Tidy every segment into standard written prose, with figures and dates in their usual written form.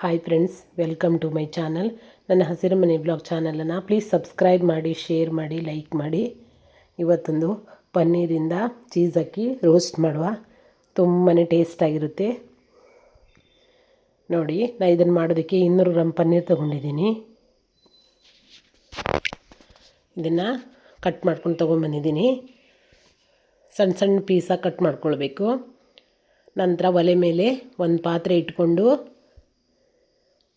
Hi friends, welcome to my channel. ನನ್ನ Hasiru Mane blog ಚಾನಲನ್ನು please subscribe ಮಾಡಿ, ಶೇರ್ ಮಾಡಿ, ಲೈಕ್ ಮಾಡಿ. ಇವತ್ತೊಂದು ಪನ್ನೀರಿಂದ ಚೀಸ್ ಹಾಕಿ ರೋಸ್ಟ್ ಮಾಡುವ. ತುಂಬಾ ಟೇಸ್ಟಾಗಿರುತ್ತೆ. ನೋಡಿ, ನಾನು ಇದನ್ನು ಮಾಡೋದಕ್ಕೆ 200 ಗ್ರಾಮ್ ಪನ್ನೀರ್ ತೊಗೊಂಡಿದ್ದೀನಿ. ಇದನ್ನು ಕಟ್ ಮಾಡ್ಕೊಂಡು ತೊಗೊಂಬಂದಿದ್ದೀನಿ. ಸಣ್ಣ ಸಣ್ಣ ಪೀಸಾಗಿ ಕಟ್ ಮಾಡ್ಕೊಳ್ಬೇಕು. ನಂತರ ಒಲೆ ಮೇಲೆ ಒಂದು ಪಾತ್ರೆ ಇಟ್ಕೊಂಡು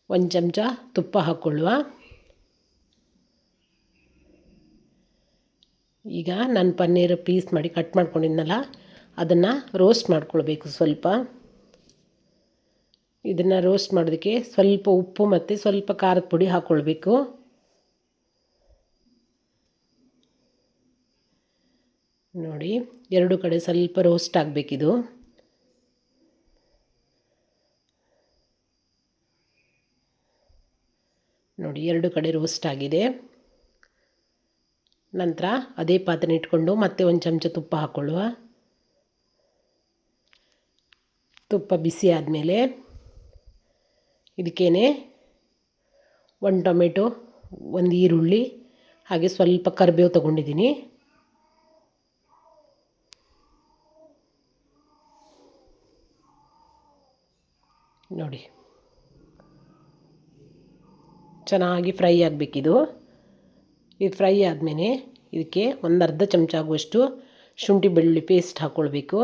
1 ಚಮಚ ತುಪ್ಪ ಹಾಕ್ಕೊಳ್ಳುವ. ಈಗ ನಾನು ಪನ್ನೀರ್ ಪೀಸ್ ಮಾಡಿ ಕಟ್ ಮಾಡ್ಕೊಂಡಿದ್ನಲ್ಲ, ಅದನ್ನು ರೋಸ್ಟ್ ಮಾಡ್ಕೊಳ್ಬೇಕು. ಸ್ವಲ್ಪ ಇದನ್ನು ರೋಸ್ಟ್ ಮಾಡೋದಕ್ಕೆ ಸ್ವಲ್ಪ ಉಪ್ಪು ಮತ್ತು ಸ್ವಲ್ಪ ಖಾರದ ಪುಡಿ ಹಾಕ್ಕೊಳ್ಬೇಕು. ನೋಡಿ, ಎರಡು ಕಡೆ ಸ್ವಲ್ಪ ರೋಸ್ಟ್ ಆಗಬೇಕಿದು. ನೋಡಿ, ಎರಡು ಕಡೆ ರೋಸ್ಟ್ ಆಗಿದೆ. ನಂತರ ಅದೇ ಪಾತ್ರೆ ಇಟ್ಕೊಂಡು ಮತ್ತೆ 1 ಚಮಚ ತುಪ್ಪ ಹಾಕ್ಕೊಳ್ಳುವ. ತುಪ್ಪ ಬಿಸಿ ಆದಮೇಲೆ ಇದಕ್ಕೇನೆ 1 ಟೊಮೆಟೊ, 1 ಈರುಳ್ಳಿ, ಹಾಗೆ ಸ್ವಲ್ಪ ಕರಿಬೇವು ತೊಗೊಂಡಿದ್ದೀನಿ. ನೋಡಿ, ಚೆನ್ನಾಗಿ ಫ್ರೈ ಆಗಬೇಕಿದು. ಇದು ಫ್ರೈ ಆದಮೇಲೆ ಇದಕ್ಕೆ 1/2 ಚಮಚ ಆಗುವಷ್ಟು ಶುಂಠಿ ಬೆಳ್ಳುಳ್ಳಿ ಪೇಸ್ಟ್ ಹಾಕ್ಕೊಳ್ಬೇಕು.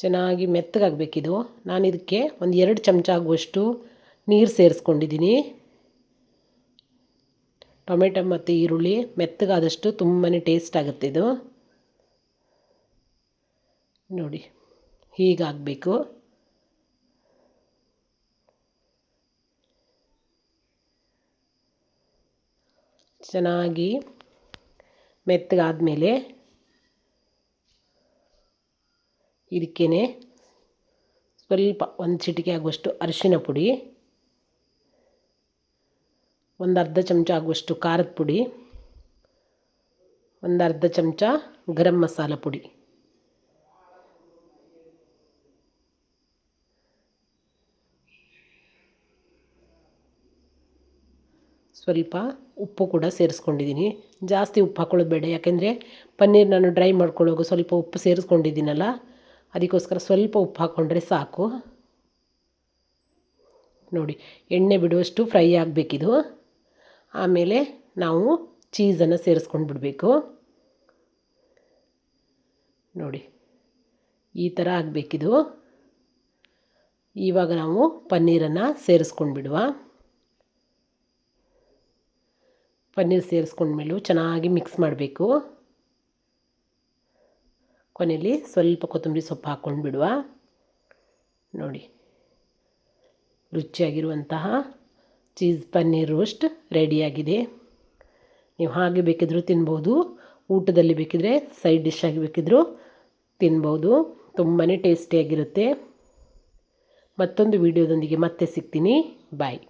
ಚೆನ್ನಾಗಿ ಮೆತ್ತಗಾಗಬೇಕಿದು. ನಾನು ಇದಕ್ಕೆ 2 ಚಮಚ ಆಗುವಷ್ಟು ನೀರು ಸೇರಿಸ್ಕೊಂಡಿದ್ದೀನಿ. ಟೊಮೆಟೊ ಮತ್ತು ಈರುಳ್ಳಿ ಮೆತ್ತಗಾದಷ್ಟು ತುಂಬಾ ಟೇಸ್ಟ್ ಆಗುತ್ತೆ ಇದು. ನೋಡಿ, ಹೀಗಾಗಬೇಕು. ಚೆನ್ನಾಗಿ ಮೆತ್ತಗಾದಮೇಲೆ ಇದಕ್ಕೇನೆ ಸ್ವಲ್ಪ 1 ಚಿಟಿಕೆ ಆಗುವಷ್ಟು ಅರಿಶಿನ ಪುಡಿ, 1/2 ಚಮಚ ಆಗುವಷ್ಟು ಖಾರದ ಪುಡಿ, 1/2 ಚಮಚ ಗರಂ ಮಸಾಲ ಪುಡಿ, ಸ್ವಲ್ಪ ಉಪ್ಪು ಕೂಡ ಸೇರಿಸ್ಕೊಂಡಿದ್ದೀನಿ. ಜಾಸ್ತಿ ಉಪ್ಪು ಹಾಕ್ಕೊಳ್ಳೋದು ಬೇಡ, ಯಾಕೆಂದರೆ ಪನ್ನೀರ್ ನಾನು ಡ್ರೈ ಮಾಡ್ಕೊಳ್ಳೋವಾಗ ಸ್ವಲ್ಪ ಉಪ್ಪು ಸೇರಿಸ್ಕೊಂಡಿದ್ದೀನಲ್ಲ, ಅದಕ್ಕೋಸ್ಕರ ಸ್ವಲ್ಪ ಉಪ್ಪು ಹಾಕ್ಕೊಂಡ್ರೆ ಸಾಕು. ನೋಡಿ, ಎಣ್ಣೆ ಬಿಡುವಷ್ಟು ಫ್ರೈ ಆಗಬೇಕಿದು. ಆಮೇಲೆ ನಾವು ಚೀಸನ್ನು ಸೇರಿಸ್ಕೊಂಡು ಬಿಡಬೇಕು. ನೋಡಿ, ಈ ಥರ ಆಗಬೇಕಿದು. ಇವಾಗ ನಾವು ಪನ್ನೀರನ್ನು ಸೇರಿಸ್ಕೊಂಡು ಬಿಡುವ. ಪನ್ನೀರ್ ಸೇರಿಸ್ಕೊಂಡ್ಮೇಲೂ ಚೆನ್ನಾಗಿ ಮಿಕ್ಸ್ ಮಾಡಬೇಕು. ಕೊನೆಯಲ್ಲಿ ಸ್ವಲ್ಪ ಕೊತ್ತಂಬರಿ ಸೊಪ್ಪು ಹಾಕ್ಕೊಂಡು ಬಿಡುವ. ನೋಡಿ, ರುಚಿಯಾಗಿರುವಂತಹ ಚೀಸ್ ಪನ್ನೀರ್ ರೋಸ್ಟ್ ರೆಡಿಯಾಗಿದೆ. ನೀವು ಹಾಗೆ ಬೇಕಿದ್ರೂ ತಿನ್ಬೋದು, ಊಟದಲ್ಲಿ ಬೇಕಿದ್ರೆ ಸೈಡ್ ಡಿಶ್ ಆಗಿ ಬೇಕಿದ್ರೂ ತಿನ್ಬೋದು. ತುಂಬಾ ಟೇಸ್ಟಿಯಾಗಿರುತ್ತೆ. ಮತ್ತೊಂದು ವಿಡಿಯೋದೊಂದಿಗೆ ಮತ್ತೆ ಸಿಗ್ತೀನಿ. ಬಾಯ್.